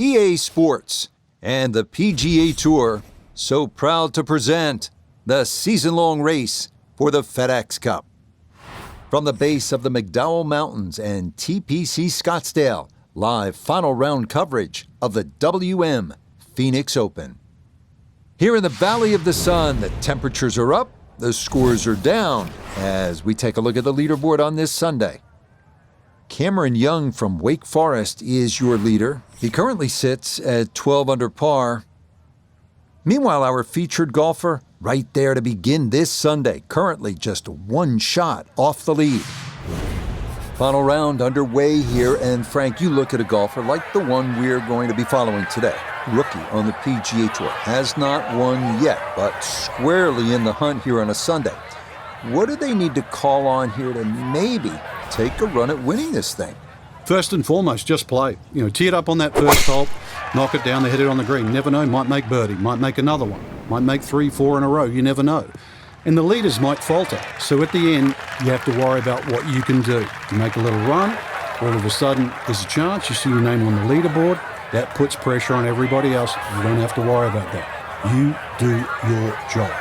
EA Sports, and the PGA Tour so proud to present the season-long race for the FedEx Cup. From the base of the McDowell Mountains and TPC Scottsdale, live final round coverage of the WM Phoenix Open. Here in the Valley of the Sun, the temperatures are up, the scores are down, as we take a look at the leaderboard on this Sunday. Cameron Young from Wake Forest is your leader. He currently sits at 12 under par. Meanwhile, our featured golfer, right there to begin this Sunday, currently just one shot off the lead. Final round underway here, and Frank, you look at a golfer like the one we're going to be following today. Rookie on the PGA Tour, has not won yet, but squarely in the hunt here on a Sunday. What do they need to call on here to maybe take a run at winning this thing? First and foremost, just play. Tee it up on that first hole, knock it down, they hit it on the green. Never know, might make birdie, might make another one, might make 3, 4 in a row, you never know. And the leaders might falter. So at the end, you have to worry about what you can do. You make a little run, all of a sudden there's a chance, you see your name on the leaderboard, that puts pressure on everybody else. You don't have to worry about that. You do your job.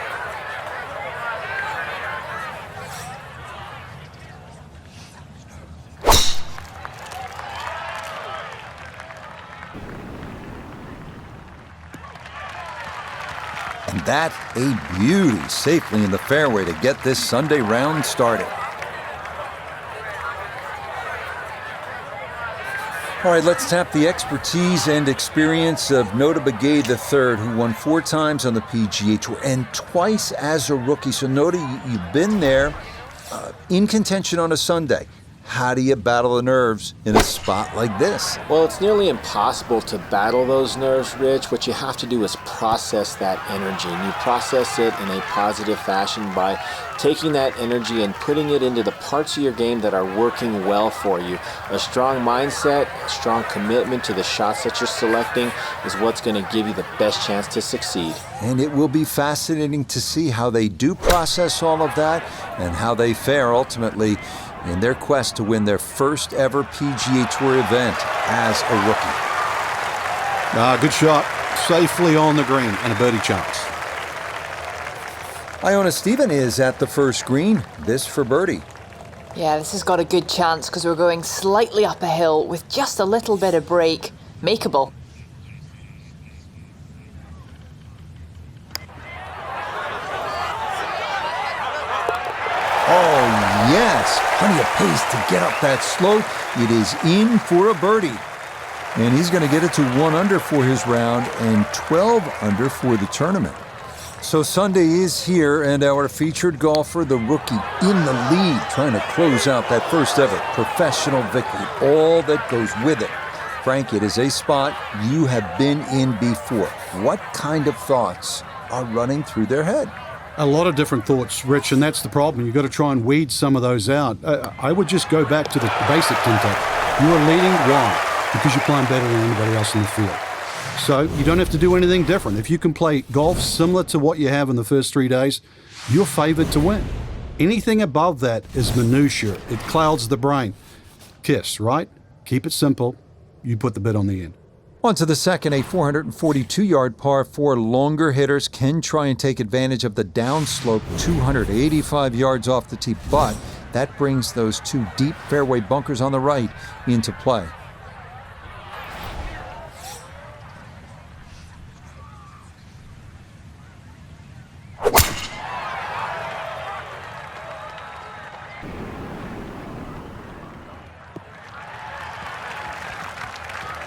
And that a beauty safely in the fairway to get this Sunday round started. All right, let's tap the expertise and experience of Nota Begay III, who won 4 times on the PGA Tour and twice as a rookie. So Nota, you've been there in contention on a Sunday. How do you battle the nerves in a spot like this? Well, it's nearly impossible to battle those nerves, Rich. What you have to do is process that energy. And you process it in a positive fashion by taking that energy and putting it into the parts of your game that are working well for you. A strong mindset, a strong commitment to the shots that you're selecting is what's going to give you the best chance to succeed. And it will be fascinating to see how they do process all of that and how they fare ultimately in their quest to win their first ever PGA Tour event as a rookie. Good shot. Safely on the green and a birdie chance. Iona Stephen is at the first green. This for birdie. Yeah, this has got a good chance because we're going slightly up a hill with just a little bit of break. Makeable. Oh, yes. Plenty of pace to get up that slope. It is in for a birdie. And he's going to get it to 1 under for his round and 12 under for the tournament. So Sunday is here, and our featured golfer, the rookie, in the lead, trying to close out that first ever professional victory, all that goes with it. Frank, it is a spot you have been in before. What kind of thoughts are running through their head? A lot of different thoughts, Rich, and that's the problem. You've got to try and weed some of those out. I would just go back to the basic Tinto. You are leading, why? Because you're playing better than anybody else in the field. So you don't have to do anything different. If you can play golf similar to what you have in the first 3 days, you're favored to win. Anything above that is minutiae. It clouds the brain. KISS, right? Keep it simple. You put the bid on the end. On to the second, a 442-yard par 4. Longer hitters can try and take advantage of the downslope, 285 yards off the tee, but that brings those 2 deep fairway bunkers on the right into play.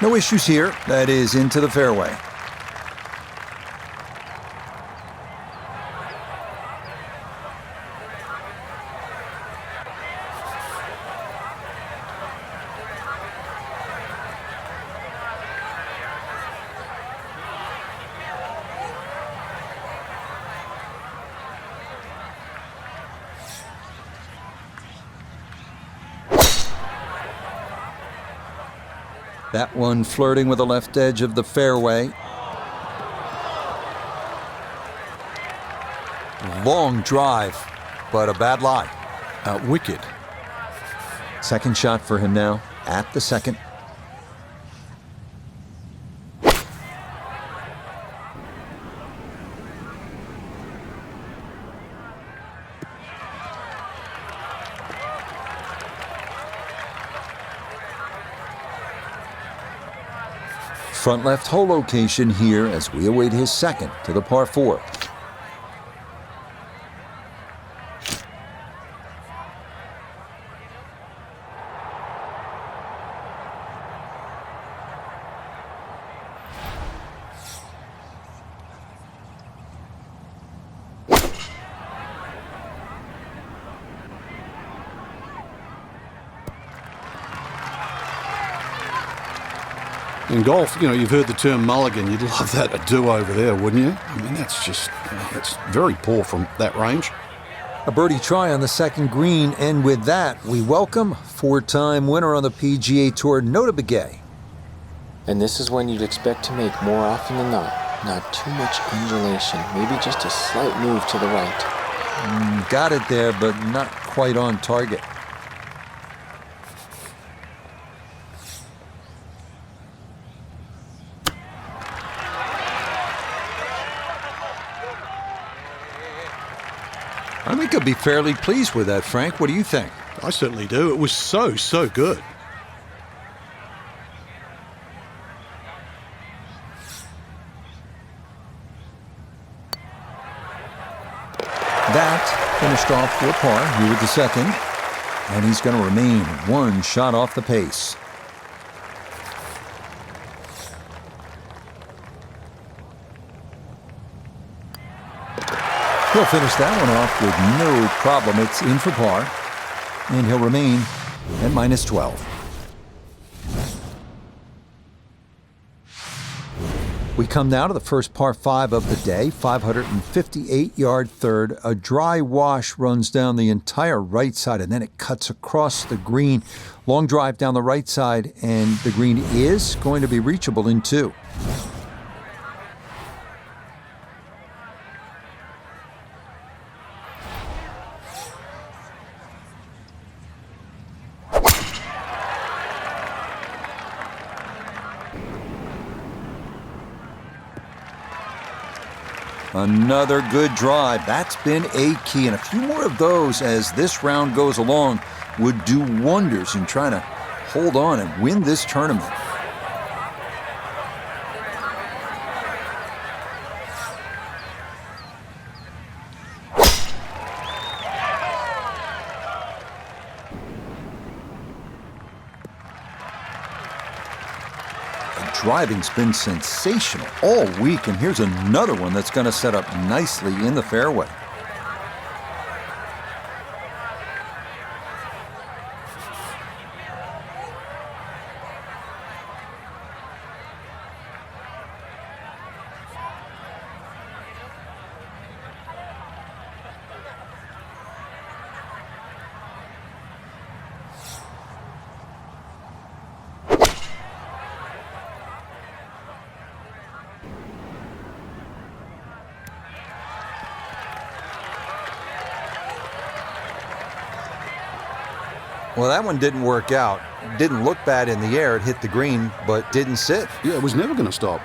No issues here. That is into the fairway. That one flirting with the left edge of the fairway. Long drive, but a bad lie. Wicked. Second shot for him now at the second. front left hole location here as we await his second to the par 4. In golf, you've heard the term mulligan. You'd love that a do-over there, wouldn't you? I mean, that's very poor from that range. A birdie try on the second green, and with that, we welcome four-time winner on the PGA Tour, Nota Begay. And this is when you'd expect to make more often than not. Not too much undulation, maybe just a slight move to the right. Got it there, but not quite on target. I think I'd be fairly pleased with that, Frank. What do you think? I certainly do. It was so good. That finished off for par here with the second, and he's going to remain one shot off the pace. He'll finish that one off with no problem. It's in for par, and he'll remain at -12. We come now to the first par 5 of the day, 558-yard third. A dry wash runs down the entire right side, and then it cuts across the green. Long drive down the right side, and the green is going to be reachable in 2. Another good drive. That's been a key, and a few more of those as this round goes along would do wonders in trying to hold on and win this tournament. Driving's been sensational all week, and here's another one that's going to set up nicely in the fairway. Well, that one didn't work out. Didn't look bad in the air. It hit the green, but didn't sit. Yeah, it was never going to stop.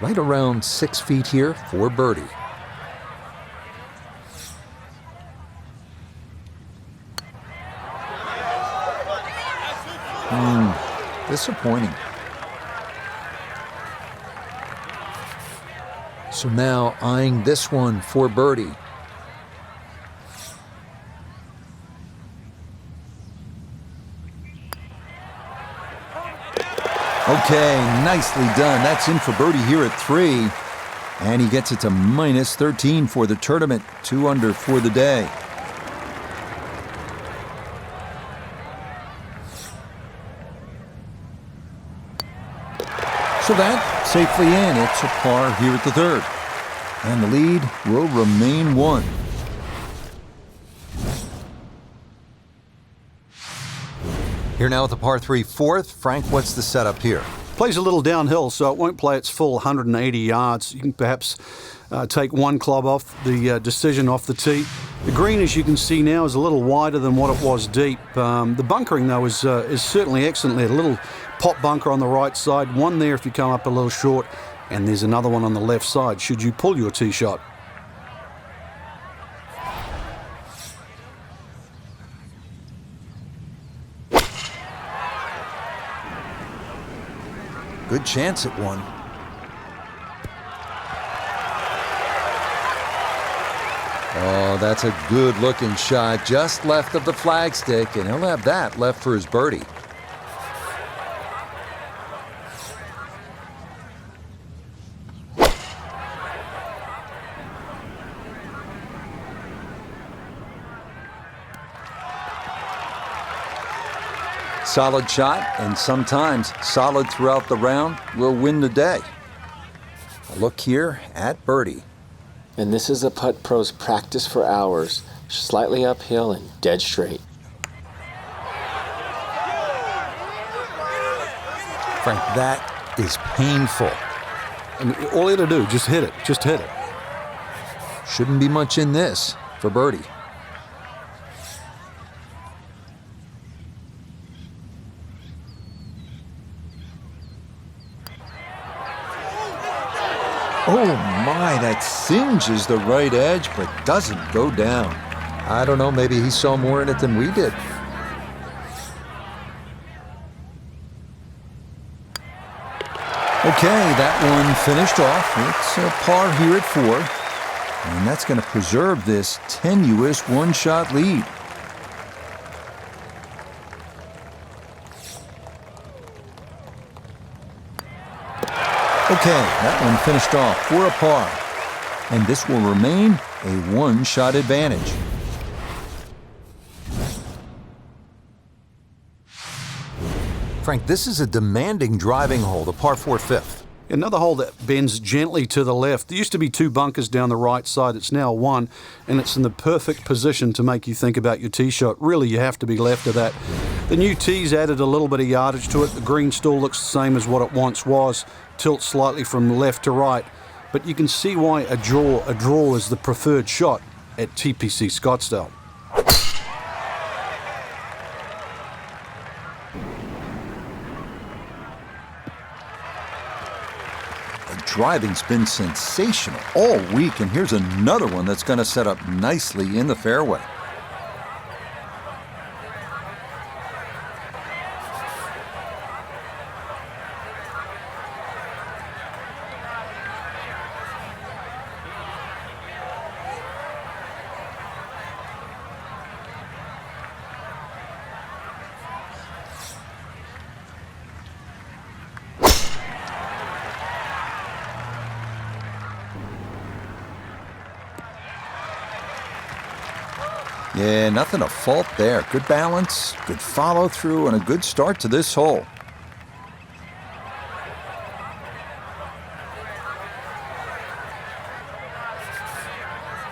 Right around 6 feet here for birdie. Disappointing. So now eyeing this one for birdie. Okay, nicely done. That's in for birdie here at 3. And he gets it to minus 13 for the tournament. 2 under for the day. So that safely in. It's a par here at the 3rd. And the lead will remain 1. Here now at the par 3 4th. Frank, what's the setup here? Plays a little downhill, so it won't play its full 180 yards. You can perhaps take one club off the decision off the tee. The green, as you can see now, is a little wider than what it was deep. The bunkering, though, is certainly excellent there. A little pop bunker on the right side, one there if you come up a little short, and there's another one on the left side should you pull your tee shot. Good chance at one. Oh, that's a good-looking shot, just left of the flagstick, and he'll have that left for his birdie. Solid shot, and sometimes solid throughout the round, will win the day. A look here at birdie. And this is a putt pros practice for hours, slightly uphill and dead straight. Frank, that is painful. And all you got to do, just hit it. Just hit it. Shouldn't be much in this for birdie. Oh my, that singes the right edge, but doesn't go down. I don't know, maybe he saw more in it than we did. Okay, that one finished off. It's a par here at 4. And that's going to preserve this tenuous one-shot lead. Okay, that one finished off for a par. And this will remain a one-shot advantage. Frank, this is a demanding driving hole, the par 4 5th. Another hole that bends gently to the left. There used to be 2 bunkers down the right side. It's now 1, and it's in the perfect position to make you think about your tee shot. Really, you have to be left of that. The new tee's added a little bit of yardage to it. The green still looks the same as what it once was. Tilts slightly from left to right. But you can see why a draw is the preferred shot at TPC Scottsdale. Driving's been sensational all week, and here's another one that's going to set up nicely in the fairway. Yeah, nothing to fault there. Good balance, good follow through, and a good start to this hole.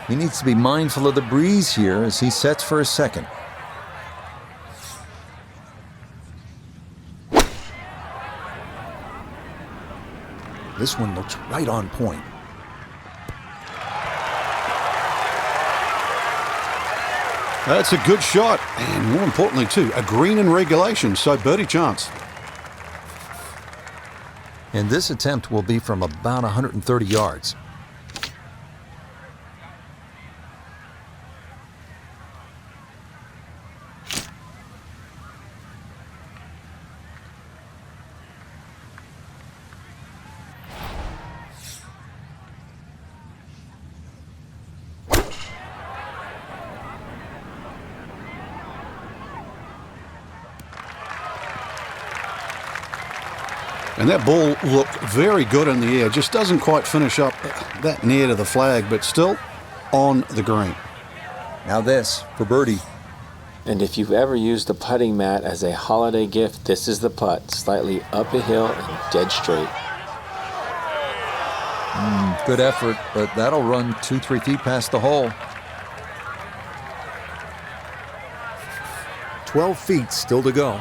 He needs to be mindful of the breeze here as he sets for his second. This one looks right on point. That's a good shot, and more importantly too, a green in regulation, so birdie chance. And this attempt will be from about 130 yards. And that ball looked very good in the air. Just doesn't quite finish up that near to the flag, but still on the green. Now this for birdie. And if you've ever used a putting mat as a holiday gift, this is the putt. Slightly up a hill and dead straight. Good effort, but that'll run 2-3 feet past the hole. 12 feet still to go.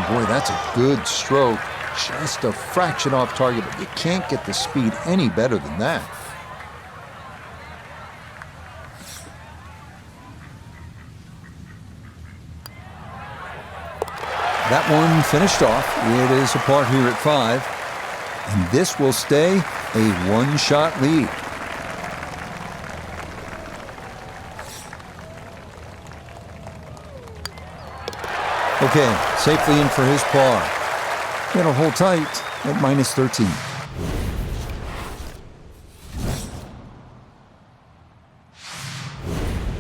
Boy, that's a good stroke. Just a fraction off target, but you can't get the speed any better than that. That one finished off. It is a par here at 5. And this will stay a one-shot lead. Okay, safely in for his par. It'll hold tight at minus 13.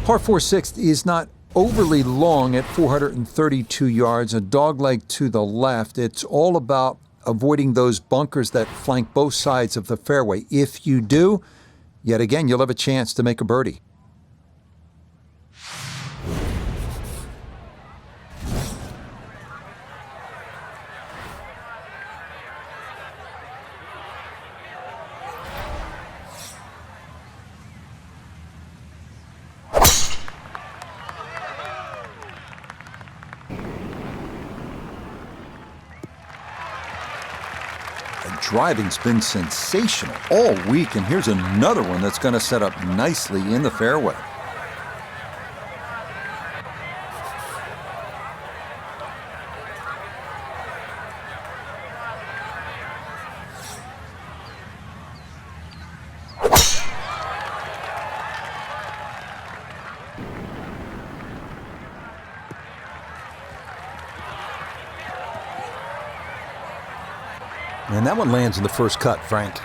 Par 4 sixth is not overly long at 432 yards, a dogleg to the left. It's all about avoiding those bunkers that flank both sides of the fairway. If you do, yet again, you'll have a chance to make a birdie. Driving's been sensational all week, and here's another one that's going to set up nicely in the fairway. And that one lands in the first cut, Frank.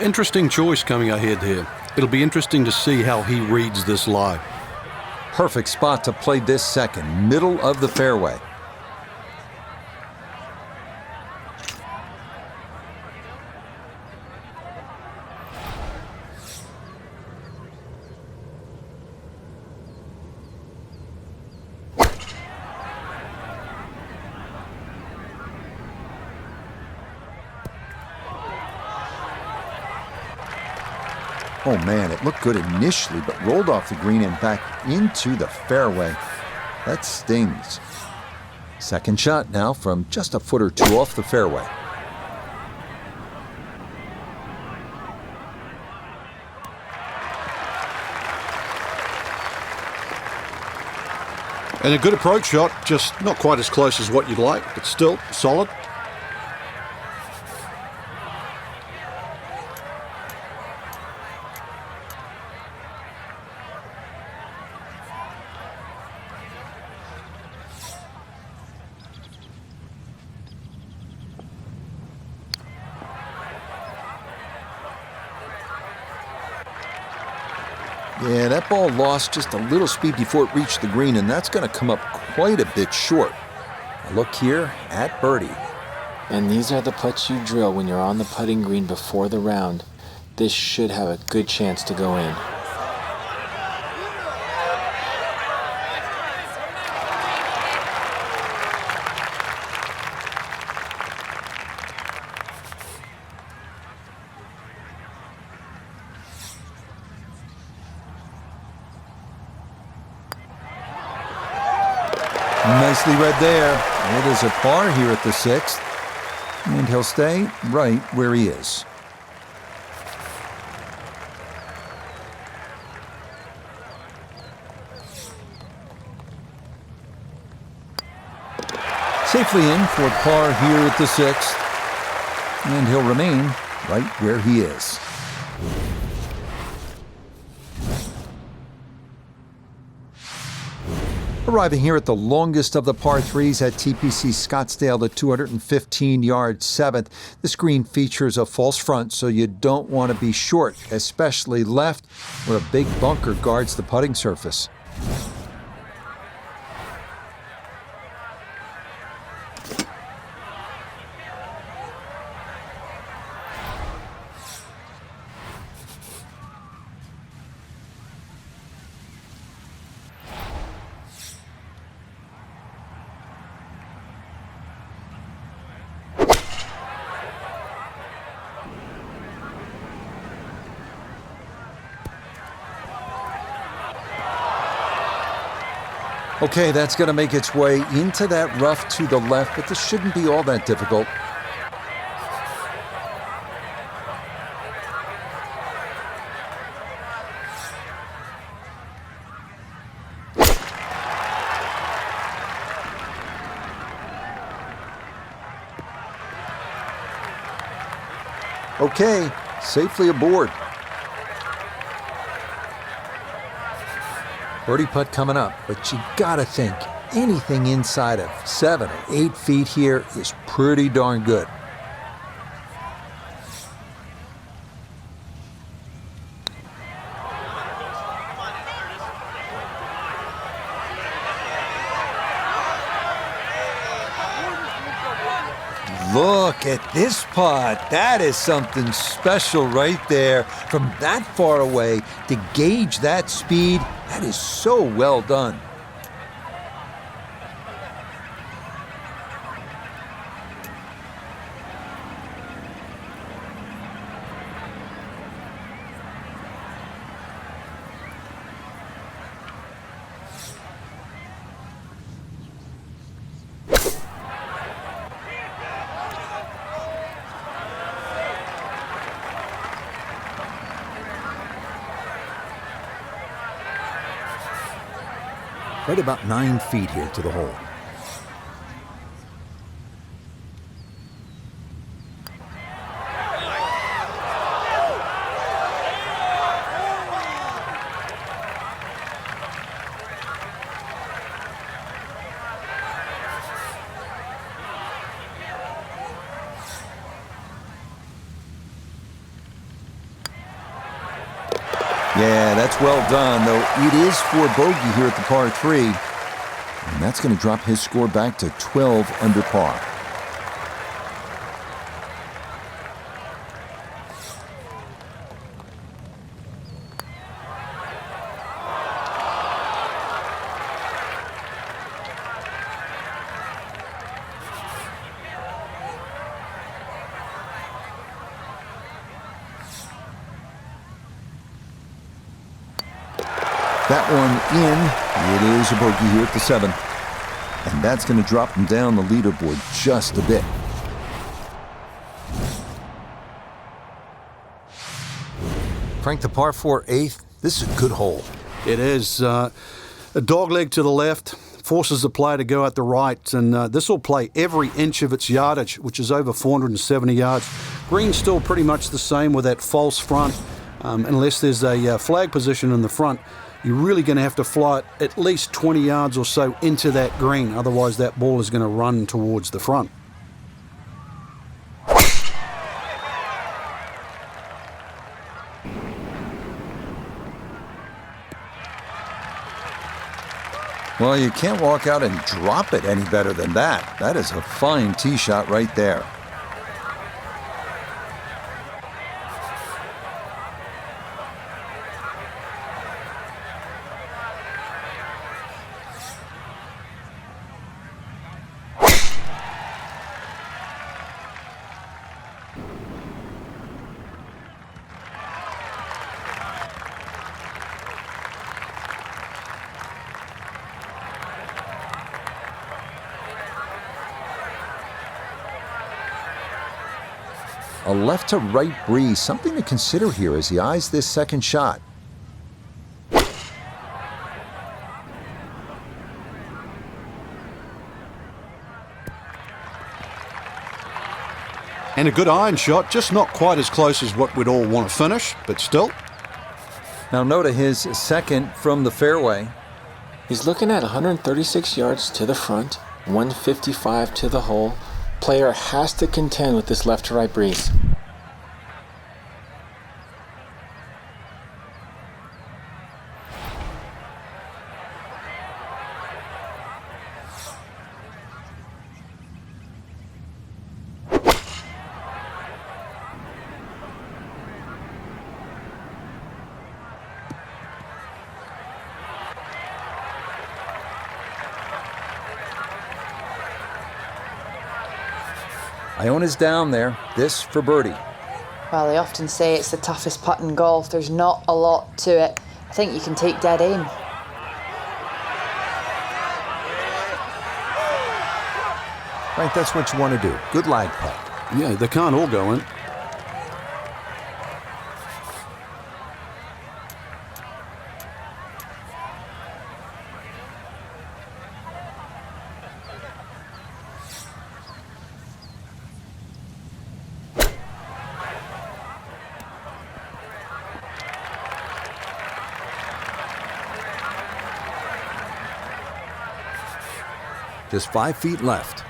Interesting choice coming ahead here. It'll be interesting to see how he reads this lie. Perfect spot to play this second, middle of the fairway. Oh man, it looked good initially, but rolled off the green and back into the fairway. That stings. Second shot now from just a foot or two off the fairway. And a good approach shot, just not quite as close as what you'd like, but still solid. Yeah, that ball lost just a little speed before it reached the green, and that's going to come up quite a bit short. A look here at birdie. And these are the putts you drill when you're on the putting green before the round. This should have a good chance to go in. Nicely read there. It is a par here at the 6th, and he'll stay right where he is. Safely in for par here at the 6th, and he'll remain right where he is. Arriving here at the longest of the par threes at TPC Scottsdale, the 215-yard 7th. This green features a false front, so you don't want to be short, especially left, where a big bunker guards the putting surface. Okay, that's going to make its way into that rough to the left, but this shouldn't be all that difficult. Okay, safely aboard. Birdie putt coming up, but you gotta think anything inside of 7 or 8 feet here is pretty darn good. Look at this putt. That is something special right there. From that far away to gauge that speed, that is so well done. Right about 9 feet here to the hole. Yeah, that's well done, though it is for bogey here at the par 3. And that's going to drop his score back to 12 under par. That one in. It is a bogey here at the 7th. And that's going to drop him down the leaderboard just a bit. Frank, the par 4 8th, this is a good hole. It is. A dogleg to the left forces the player to go out the right, and this will play every inch of its yardage, which is over 470 yards. Green's still pretty much the same with that false front, unless there's a flag position in the front. You're really going to have to fly it at least 20 yards or so into that green. Otherwise, that ball is going to run towards the front. Well, you can't walk out and drop it any better than that. That is a fine tee shot right there. A left to right breeze, something to consider here as he eyes this second shot. And a good iron shot, just not quite as close as what we'd all want to finish, but still. Now note his second from the fairway. He's looking at 136 yards to the front, 155 to the hole. Player has to contend with this left to right breeze. Iona's down there. This for birdie. Well, they often say it's the toughest putt in golf. There's not a lot to it. I think you can take dead aim. Right, that's what you want to do. Good lag putt. Yeah, they can't all go in. Just 5 feet left.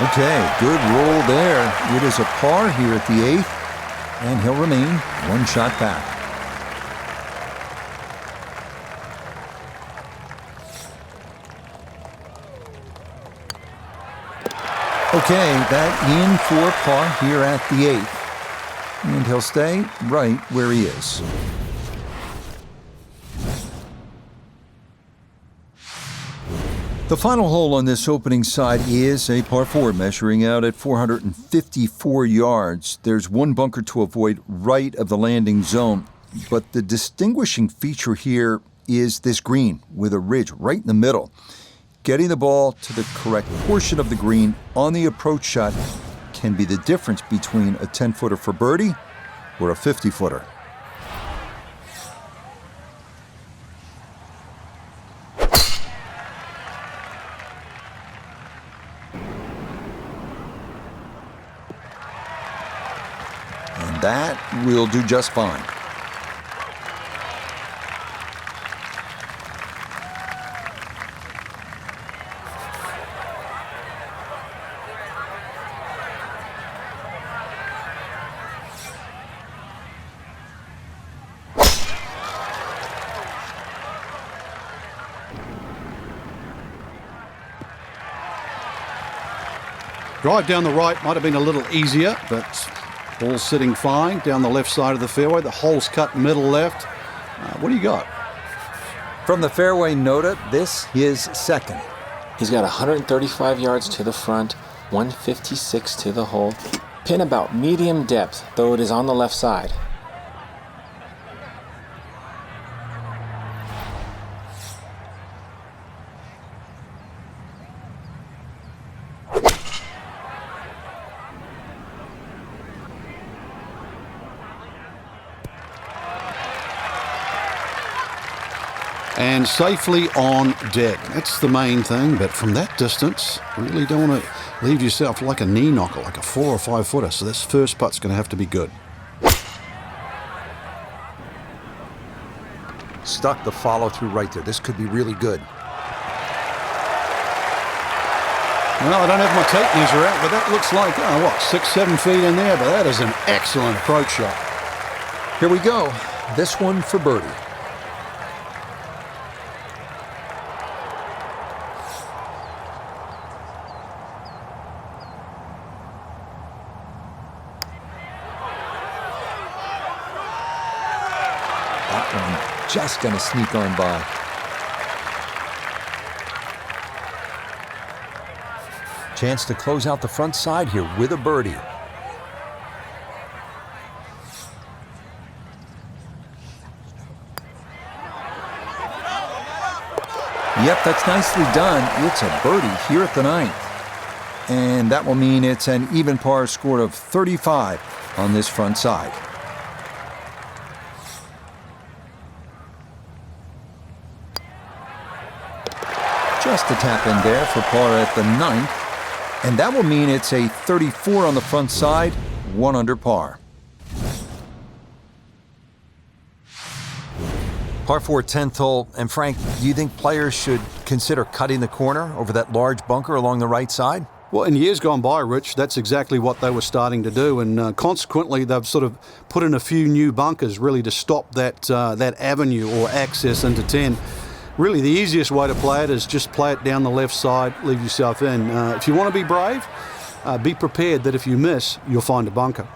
Okay, good roll there. It is a par here at the 8th, and he'll remain one shot back. Okay, that in for par here at the 8th, and he'll stay right where he is. The final hole on this opening side is a par 4 measuring out at 454 yards. There's one bunker to avoid right of the landing zone, but the distinguishing feature here is this green with a ridge right in the middle. Getting the ball to the correct portion of the green on the approach shot can be the difference between a 10-footer for birdie or a 50-footer. That will do just fine. Drive down the right might have been a little easier, but ball sitting fine down the left side of the fairway. The hole's cut middle left. What do you got? From the fairway nota, this is second. He's got 135 yards to the front, 156 to the hole. Pin about medium depth, though it is on the left side. And safely on deck. That's the main thing, but from that distance, really don't want to leave yourself like a knee knocker, like a 4 or 5 footer. So this first putt's going to have to be good. Stuck the follow through right there. This could be really good. Well, I don't have my tape measure out, but that looks like, 6, 7 feet in there, but that is an excellent approach shot. Here we go. This one for birdie. Just going to sneak on by. Chance to close out the front side here with a birdie. Yep, that's nicely done. It's a birdie here at the 9th. And that will mean it's an even par score of 35 on this front side. Just a tap in there for par at the 9th, and that will mean it's a 34 on the front side, 1 under par. Par 4 10th hole. And Frank, do you think players should consider cutting the corner over that large bunker along the right side? Well, in years gone by, Rich, that's exactly what they were starting to do, and consequently, they've sort of put in a few new bunkers really to stop that avenue or access into 10. Really, the easiest way to play it is just play it down the left side, leave yourself in. If you want to be brave, be prepared that if you miss, you'll find a bunker.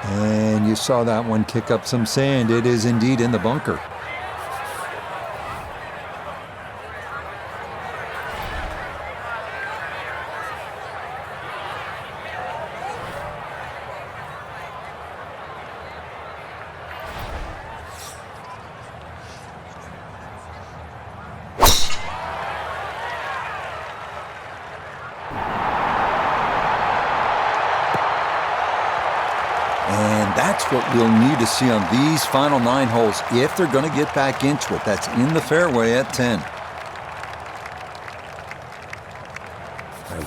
And you saw that one kick up some sand. It is indeed in the bunker. And that's what we'll need to see on these final 9 holes if they're going to get back into it. That's in the fairway at 10.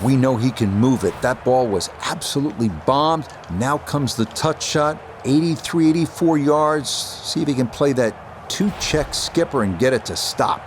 We know he can move it. That ball was absolutely bombed. Now comes the touch shot, 83, 84 yards. See if he can play that 2-check skipper and get it to stop.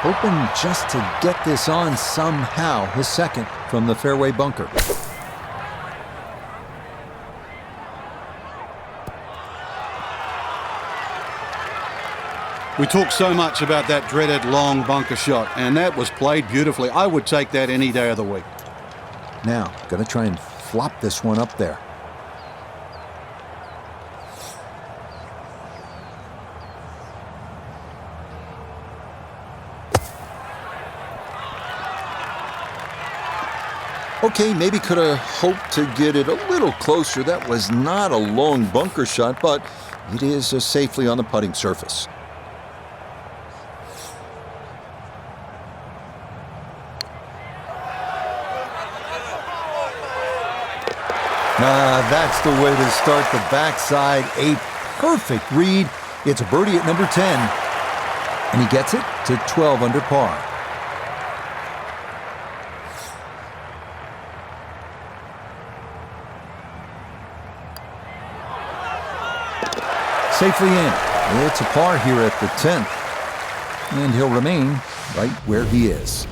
Hoping just to get this on somehow, his second from the fairway bunker. We talk so much about that dreaded long bunker shot, and that was played beautifully. I would take that any day of the week. Now, gonna try and flop this one up there. Okay, maybe could have hoped to get it a little closer. That was not a long bunker shot, but it is safely on the putting surface. That's the way to start the backside. A perfect read. It's a birdie at number 10. And he gets it to 12 under par. Safely in. It's a par here at the 10th. And he'll remain right where he is.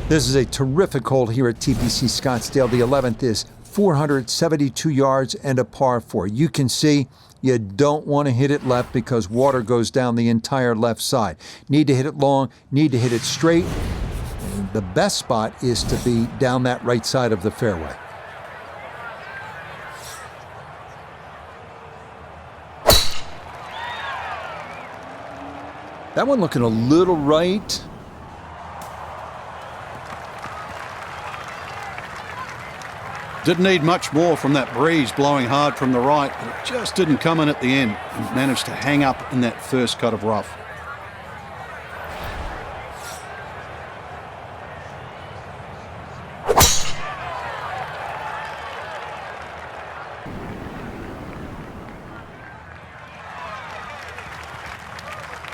This is a terrific hole here at TPC Scottsdale. The 11th is 472 yards and a par 4. You can see you don't want to hit it left because water goes down the entire left side. Need to hit it long, need to hit it straight. And the best spot is to be down that right side of the fairway. That one looking a little right. Didn't need much more from that breeze blowing hard from the right, but it just didn't come in at the end and managed to hang up in that first cut of rough.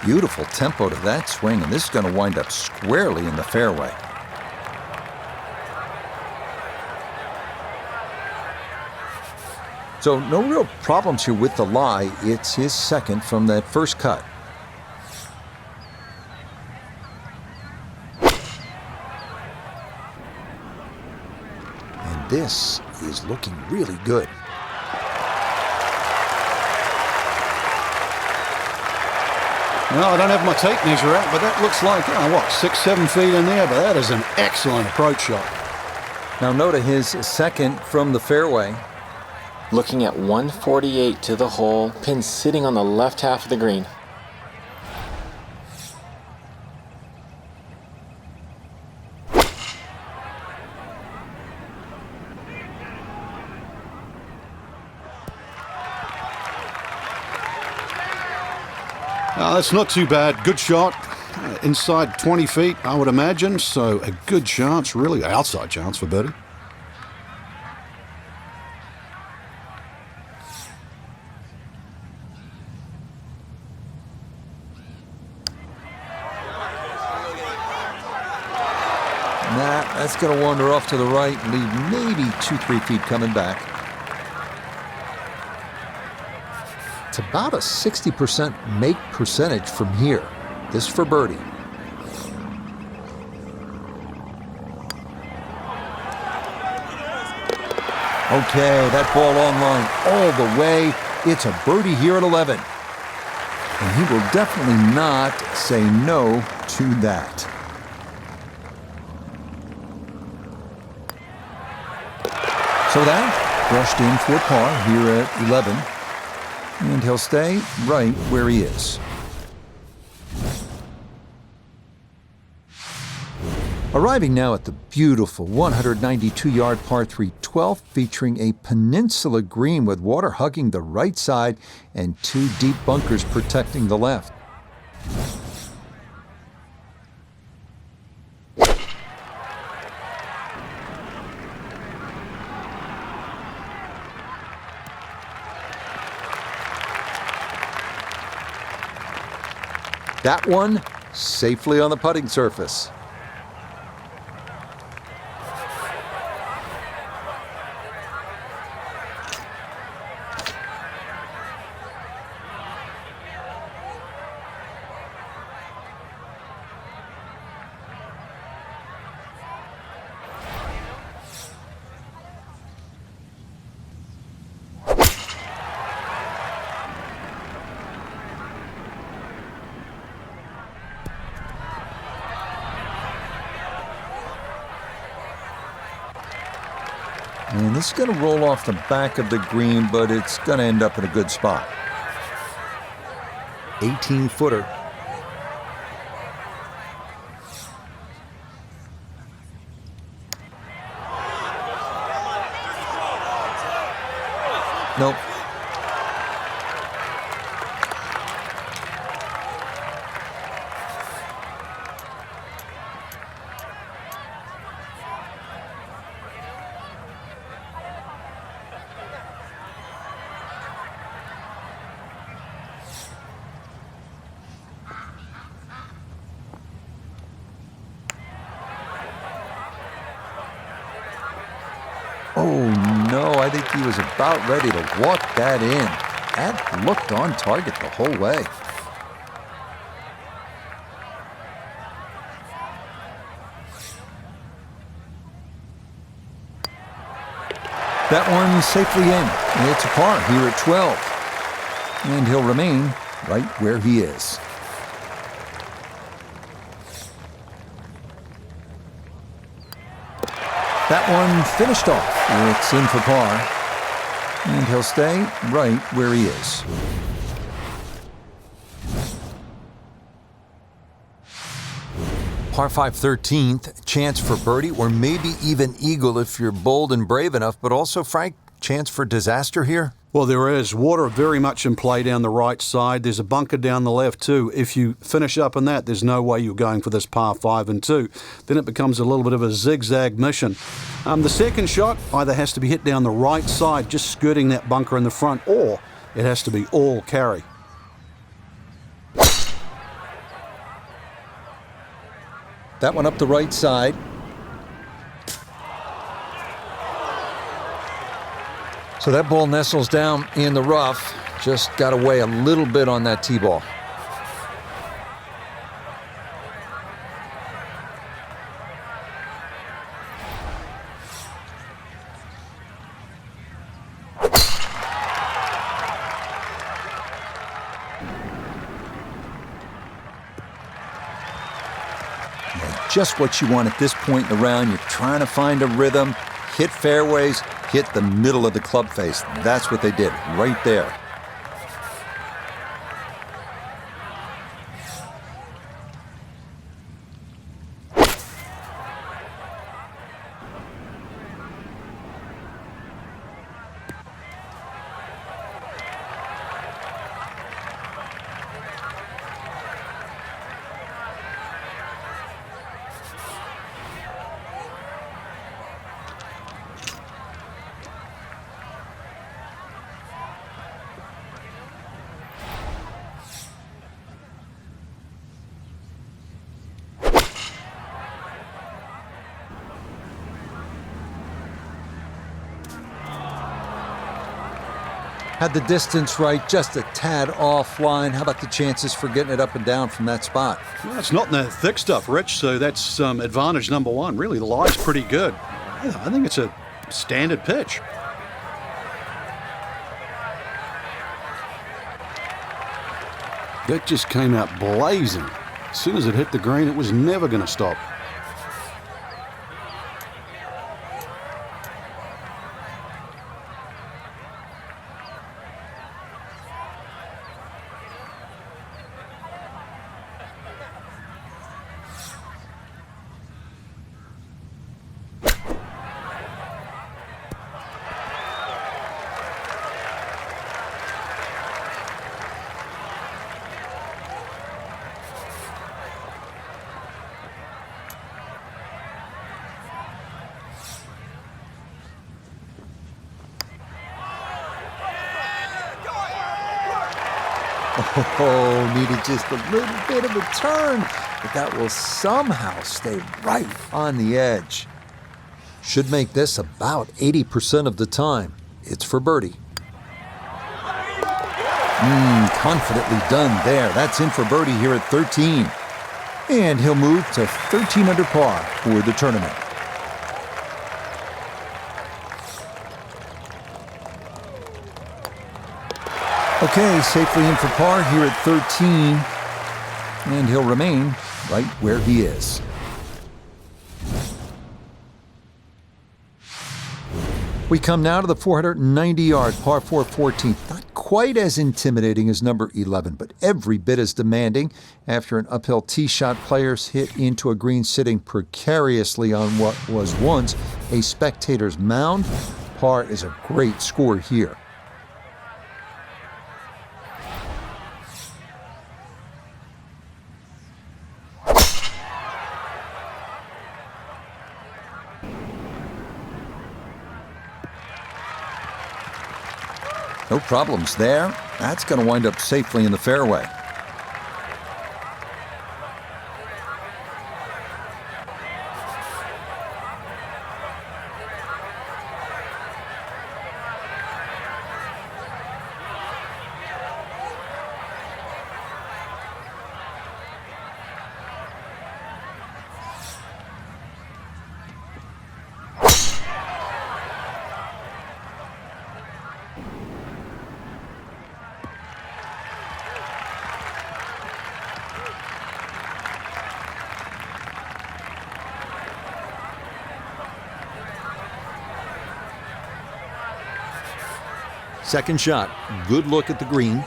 Beautiful tempo to that swing, and this is going to wind up squarely in the fairway. So no real problems here with the lie. It's his second from that first cut. And this is looking really good. No, I don't have my tape measure out, but that looks like, 6-7 feet in there, but that is an excellent approach shot. Now note his second from the fairway. Looking at 148 to the hole, pin sitting on the left half of the green. That's not too bad. Good shot. Inside 20 feet, I would imagine. So a good chance, really outside chance for birdie. Nah, that's going to wander off to the right and leave maybe 2-3 feet coming back. It's about a 60% make percentage from here. This for birdie. Okay, that ball on line all the way. It's a birdie here at 11. And he will definitely not say no to that. So that brushed in for par here at 11. And he'll stay right where he is. Arriving now at the beautiful 192-yard par 3 12th, featuring a peninsula green with water hugging the right side and 2 deep bunkers protecting the left. That one safely on the putting surface. And this is going to roll off the back of the green, but it's going to end up in a good spot. 18-footer. Nope. Oh no, I think he was about ready to walk that in. That looked on target the whole way. That one safely in. It's a par here at 12. And he'll remain right where he is. That one finished off. It's in for par. And he'll stay right where he is. Par 5 13th, chance for birdie or maybe even eagle if you're bold and brave enough, but also, Frank, chance for disaster here? Well, there is. Water very much in play down the right side. There's a bunker down the left too. If you finish up in that, there's no way you're going for this par 5 and 2. Then it becomes a little bit of a zigzag mission. The second shot either has to be hit down the right side, just skirting that bunker in the front, or it has to be all carry. That one up the right side. So that ball nestles down in the rough. Just got to weigh a little bit on that tee ball. Just what you want at this point in the round. You're trying to find a rhythm, hit fairways, hit the middle of the club face. That's what they did right there. Had the distance right, just a tad offline. How about the chances for getting it up and down from that spot? Well, it's not in the thick stuff, Rich, so that's advantage number one. Really, the lie's pretty good. I think it's a standard pitch. That just came out blazing. As soon as it hit the green, it was never going to stop. Oh, needed just a little bit of a turn, but that will somehow stay right on the edge. Should make this about 80% of the time. It's for birdie. Confidently done there. That's in for birdie here at 13. And he'll move to 13 under par for the tournament. Okay, safely in for par here at 13, and he'll remain right where he is. We come now to the 490-yard par 4 14th. Not quite as intimidating as number 11, but every bit as demanding. After an uphill tee shot, players hit into a green sitting precariously on what was once a spectator's mound. Par is a great score here. No problems there. That's going to wind up safely in the fairway. Second shot, good look at the green.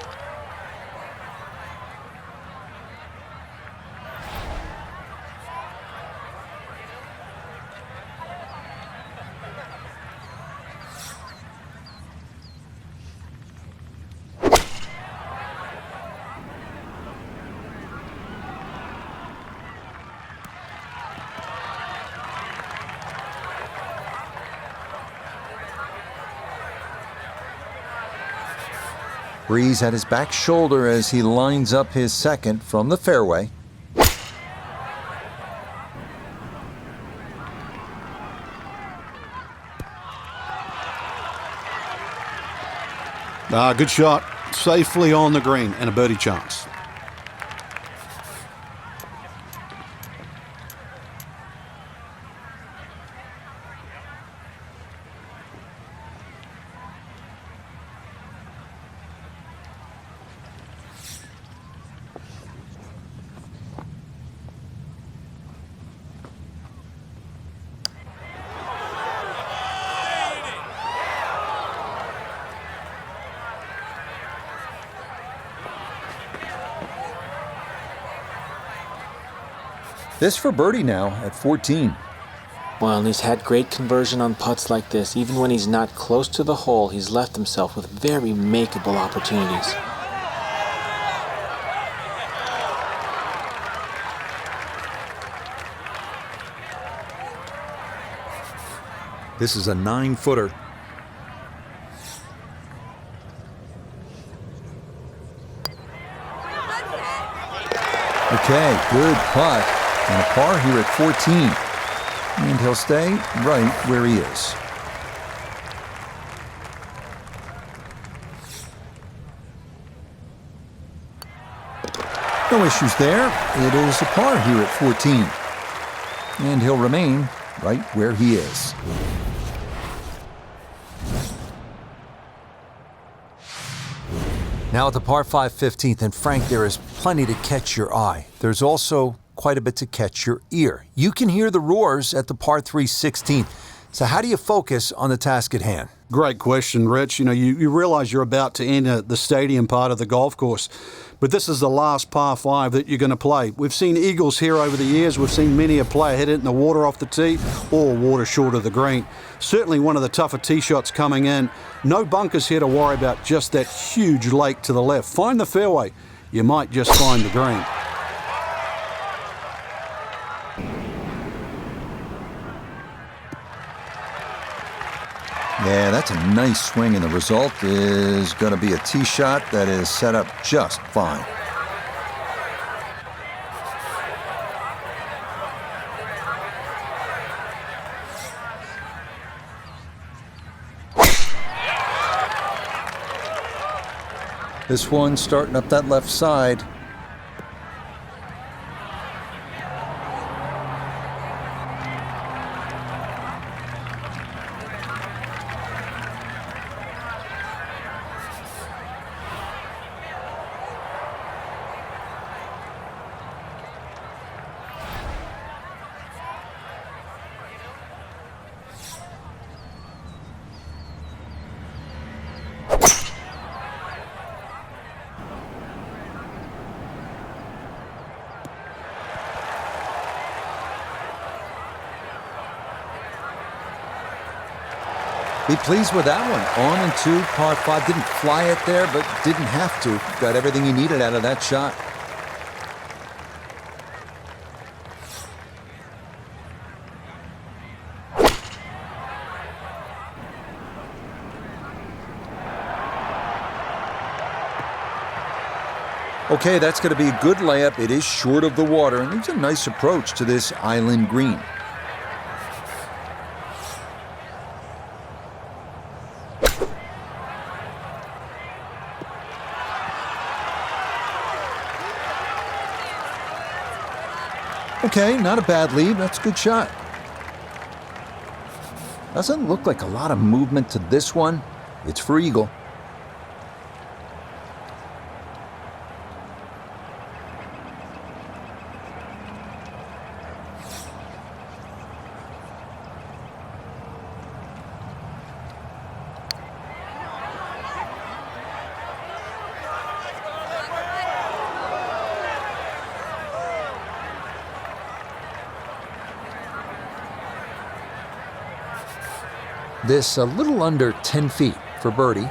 Breeze at his back shoulder as he lines up his second from the fairway. Good shot. Safely on the green and a birdie chance. This for birdie now at 14. Well, and he's had great conversion on putts like this. Even when he's not close to the hole, he's left himself with very makeable opportunities. This is a 9-footer. Okay, good putt. And a par here at 14. And he'll stay right where he is. No issues there. It is a par here at 14. And he'll remain right where he is. Now at the par 5 15th, and Frank, there is plenty to catch your eye. There's also quite a bit to catch your ear. You can hear the roars at the par 3 16th. So how do you focus on the task at hand? Great question, Rich. You realize you're about to enter the stadium part of the golf course, but this is the last par 5 that you're going to play. We've seen eagles here over the years. We've seen many a player hit it in the water off the tee or water short of the green. Certainly one of the tougher tee shots coming in. No bunkers here to worry about, just that huge lake to the left. Find the fairway. You might just find the green. Yeah, that's a nice swing, and the result is going to be a tee shot that is set up just fine. This one starting up that left side. Be pleased with that one. On and two, par 5. Didn't fly it there, but didn't have to. Got everything he needed out of that shot. Okay, that's going to be a good layup. It is short of the water, and it's a nice approach to this island green. Okay, not a bad lead. That's a good shot. Doesn't look like a lot of movement to this one. It's for eagle. This a little under 10 feet for birdie.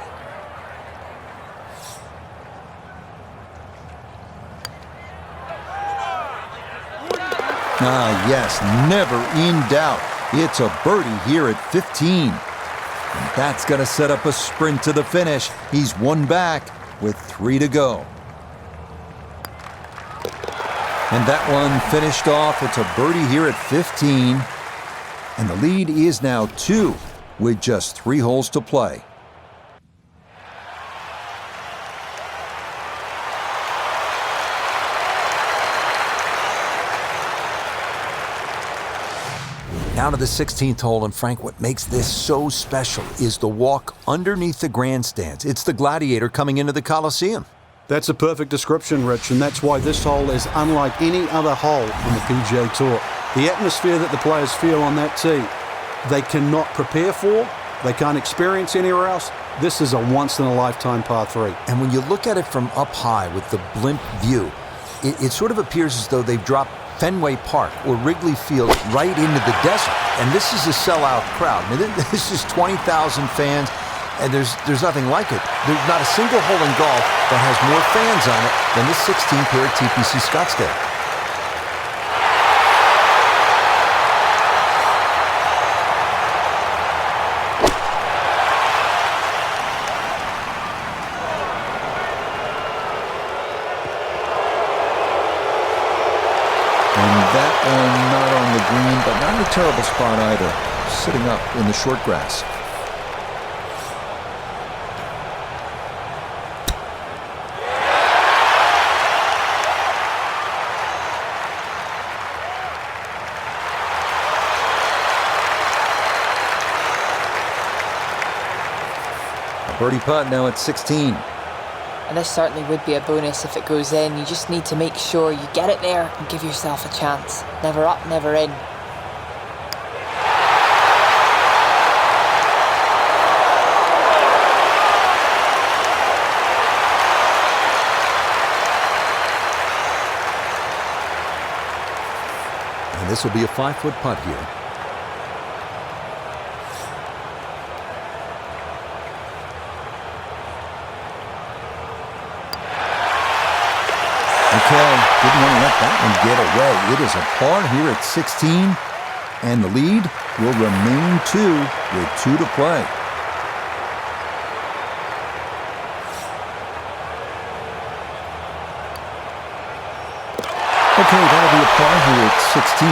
Ah, yes, never in doubt. It's a birdie here at 15. And that's going to set up a sprint to the finish. He's one back with 3 to go. And that one finished off. It's a birdie here at 15. And the lead is now 2 with just 3 holes to play. Down to the 16th hole, and Frank, what makes this so special is the walk underneath the grandstands. It's the Gladiator coming into the Coliseum. That's a perfect description, Rich, and that's why this hole is unlike any other hole on the PGA Tour. The atmosphere that the players feel on that tee, they cannot prepare for, they can't experience anywhere else. This is a once-in-a-lifetime par 3. And when you look at it from up high with the blimp view, it sort of appears as though they've dropped Fenway Park or Wrigley Field right into the desert. And this is a sellout crowd. I mean, this is 20,000 fans, and there's nothing like it. There's not a single hole in golf that has more fans on it than this 16th here at TPC Scottsdale. That one not on the green, but not in a terrible spot either. Sitting up in the short grass. Birdie putt now at 16. And this certainly would be a bonus if it goes in. You just need to make sure you get it there and give yourself a chance. Never up, never in. And this will be a 5-foot putt here. Okay, didn't want to let that one get away. It is a par here at 16, and the lead will remain 2 with 2 to play. Okay, that'll be a par here at 16,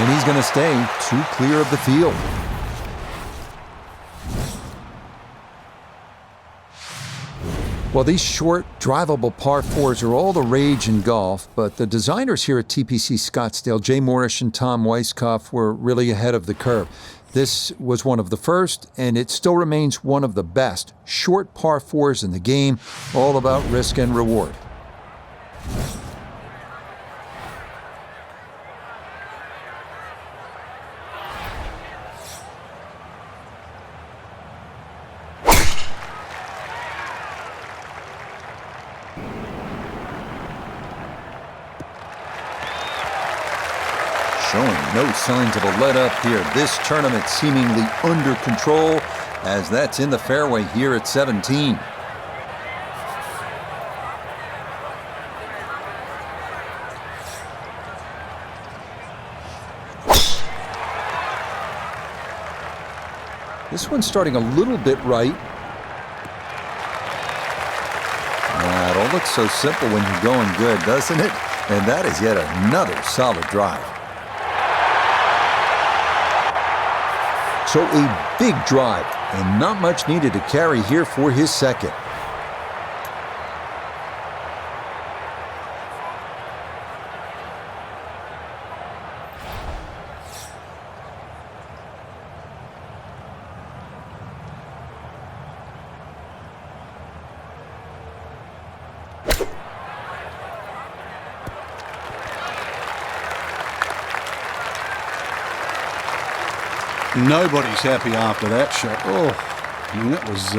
and he's going to stay 2 clear of the field. Well, these short, drivable par 4s are all the rage in golf, but the designers here at TPC Scottsdale, Jay Morrish and Tom Weiskopf, were really ahead of the curve. This was one of the first, and it still remains one of the best short par 4s in the game, all about risk and reward. Showing no signs of a let-up here. This tournament seemingly under control, as that's in the fairway here at 17. This one's starting a little bit right. It all looks so simple when you're going good, doesn't it? And that is yet another solid drive. So a big drive, and not much needed to carry here for his second. Nobody's happy after that shot. Oh, I mean, that was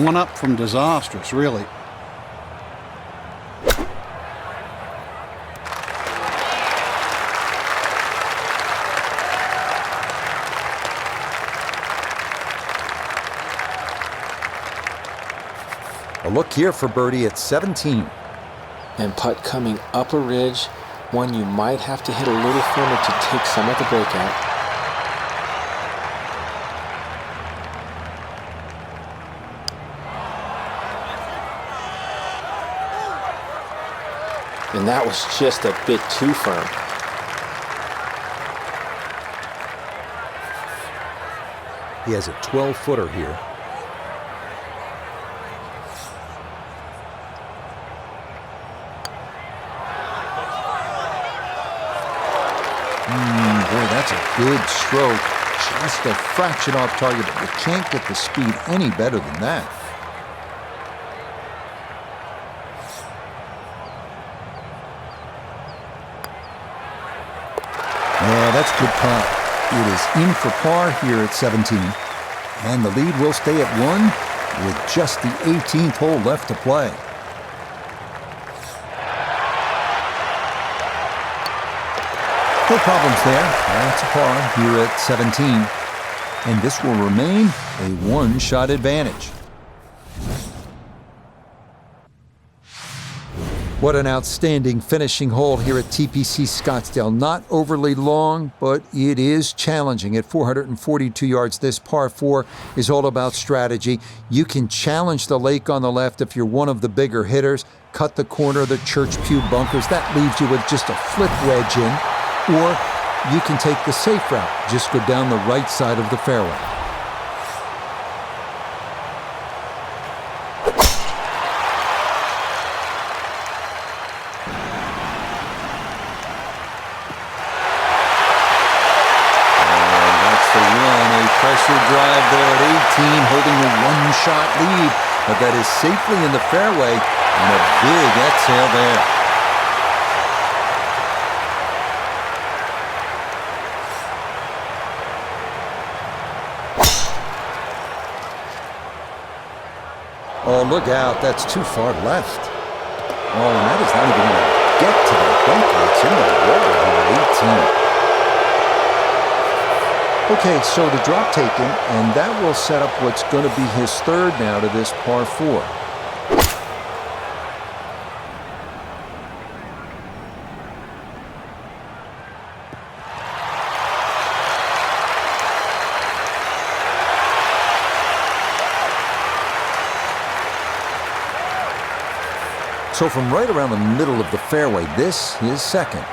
one up from disastrous, really. A look here for birdie at 17. And putt coming up a ridge, one you might have to hit a little firmer to take some of the breakout. And that was just a bit too firm. He has a 12-footer here. Boy, that's a good stroke. Just a fraction off target, but you can't get the speed any better than that. Yeah, that's good putt. It is in for par here at 17. And the lead will stay at 1 with just the 18th hole left to play. No problems there. That's a par here at 17. And this will remain a one-shot advantage. What an outstanding finishing hole here at TPC Scottsdale. Not overly long, but it is challenging. At 442 yards, this par 4 is all about strategy. You can challenge the lake on the left if you're one of the bigger hitters, cut the corner of the church pew bunkers. That leaves you with just a flip wedge in. Or you can take the safe route. Just go down the right side of the fairway. Pressure drive there at holding a one-shot lead, but that is safely in the fairway and a big exhale there. Oh, look out. That's too far left. Oh, and that is not even going to get to the bunker. It's in the water here at 18. Okay, so the drop taken, and that will set up what's going to be his third now to this par 4. So from right around the middle of the fairway, this is second.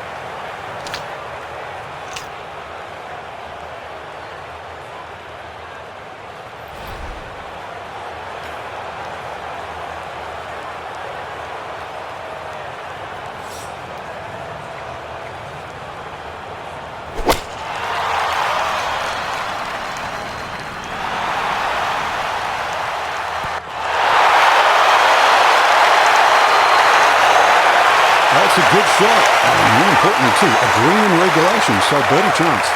That's a good shot. And more importantly, too, a green in regulation, so birdie chance.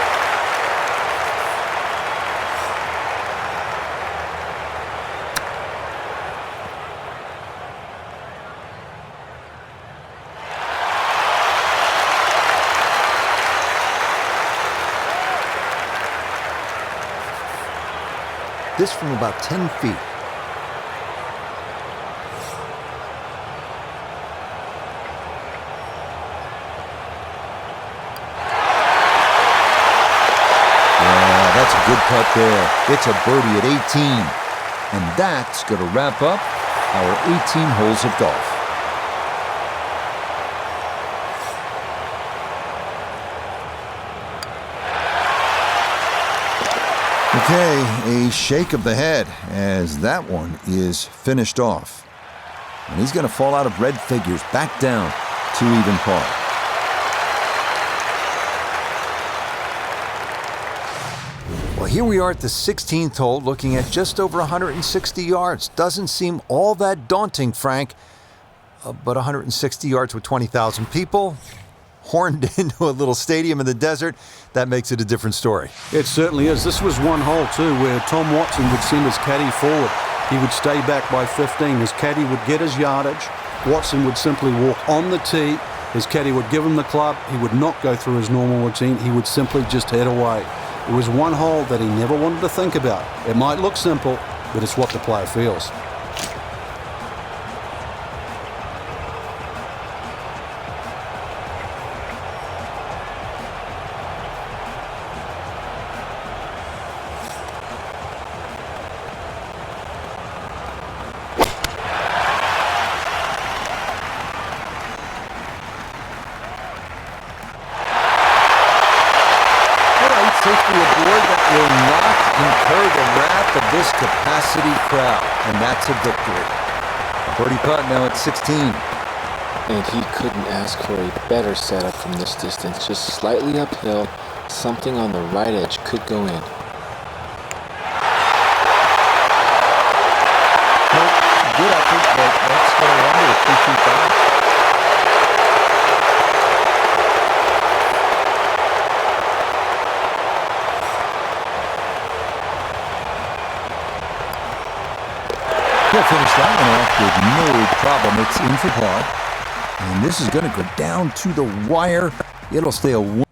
This from about 10 feet. That's a good putt there. It's a birdie at 18. And that's going to wrap up our 18 holes of golf. Okay, a shake of the head as that one is finished off. And he's going to fall out of red figures back down to even par. Well, here we are at the 16th hole, looking at just over 160 yards. Doesn't seem all that daunting, Frank. But 160 yards with 20,000 people, horned into a little stadium in the desert, that makes it a different story. It certainly is. This was one hole, too, where Tom Watson would send his caddy forward. He would stay back by 15. His caddy would get his yardage. Watson would simply walk on the tee. His caddy would give him the club. He would not go through his normal routine. He would simply just head away. It was one hole that he never wanted to think about. It might look simple, but it's what the player feels. Safely aboard that will not incur the wrath of this capacity crowd, and that's a victory. A birdie putt now at 16. And he couldn't ask for a better setup from this distance. Just slightly uphill, something on the right edge could go in. Well, good effort, but that's going to run to a 3-2-5. He'll finish that one off with no problem. It's in for par. And this is going to go down to the wire. It'll stay a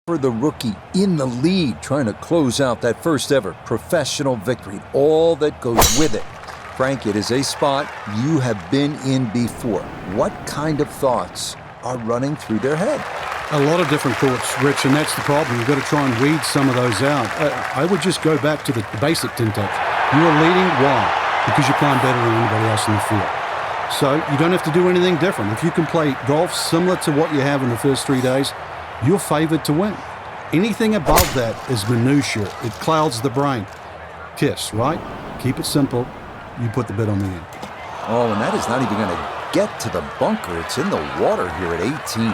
For the rookie in the lead, trying to close out that first ever professional victory, all that goes with it. Frank, it is a spot you have been in before. What kind of thoughts are running through their head? A lot of different thoughts, Rich, and that's the problem. You've got to try and weed some of those out. I would just go back to the basic tin touch. You are leading, why? Because you're playing better than anybody else in the field. So you don't have to do anything different. If you can play golf similar to what you have in the first 3 days, you're favored to win. Anything above that is minutia. It clouds the brain. KISS, right? Keep it simple. You put the bid on the end. Oh, and that is not even going to get to the bunker. It's in the water here at 18.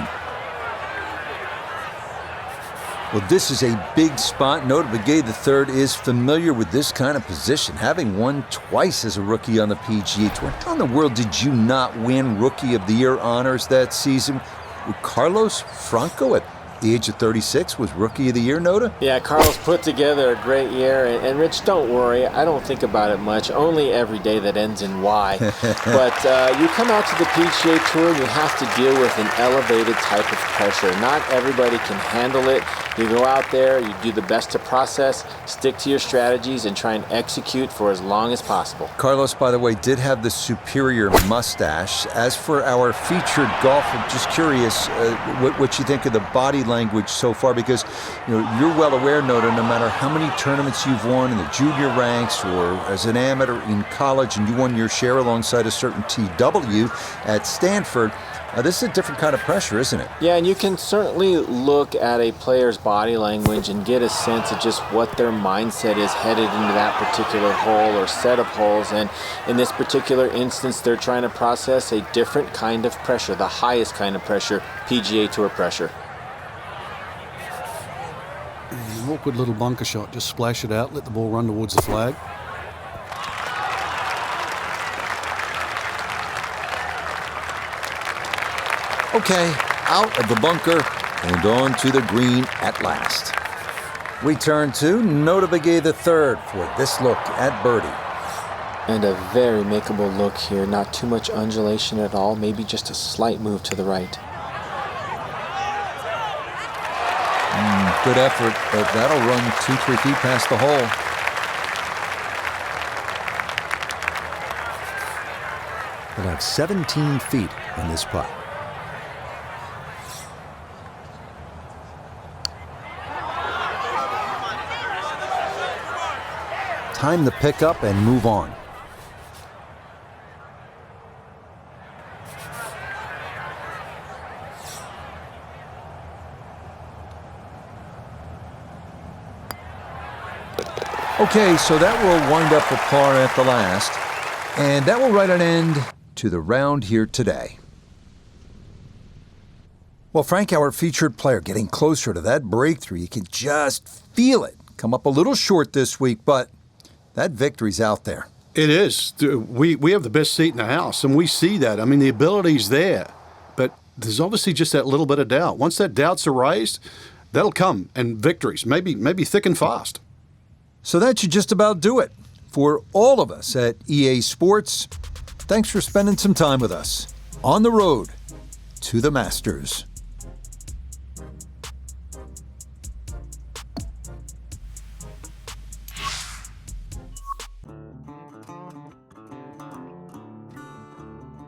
Well, this is a big spot. Nota Begay III is familiar with this kind of position, having won twice as a rookie on the PGA Tour. How in the world did you not win Rookie of the Year honors that season? Carlos Franco at the age of 36 was Rookie of the Year, Nota? Yeah, Carlos put together a great year. And Rich, don't worry. I don't think about it much. Only every day that ends in Y. But you come out to the PGA Tour and you have to deal with an elevated type of pressure. Not everybody can handle it. You go out there, you do the best to process, stick to your strategies, and try and execute for as long as possible. Carlos, by the way, did have the superior mustache. As for our featured golfer, just curious what you think of the body language so far, because you're well aware, Nota, no matter how many tournaments you've won in the junior ranks or as an amateur in college, and you won your share alongside a certain TW at Stanford, this is a different kind of pressure, isn't it? Yeah, and you can certainly look at a player's body language and get a sense of just what their mindset is headed into that particular hole or set of holes. And in this particular instance, they're trying to process a different kind of pressure, the highest kind of pressure, PGA Tour pressure. An awkward little bunker shot. Just splash it out, let the ball run towards the flag. Okay, out of the bunker and on to the green at last. We turn to Nota Begay III for this look at birdie. And a very makeable look here. Not too much undulation at all. Maybe just a slight move to the right. Good effort, but that'll run 2-3 feet past the hole. We'll have 17 feet on this putt. Time to pick up and move on. Okay, so that will wind up a par at the last, and that will write an end to the round here today. Well, Frank, our featured player, getting closer to that breakthrough. You can just feel it. Come up a little short this week, but that victory's out there. It is. We have the best seat in the house, and we see that. I mean, the ability's there, but there's obviously just that little bit of doubt. Once that doubt's erased, that'll come, and victories, maybe thick and fast. So that should just about do it. For all of us at EA Sports, thanks for spending some time with us on the road to the Masters.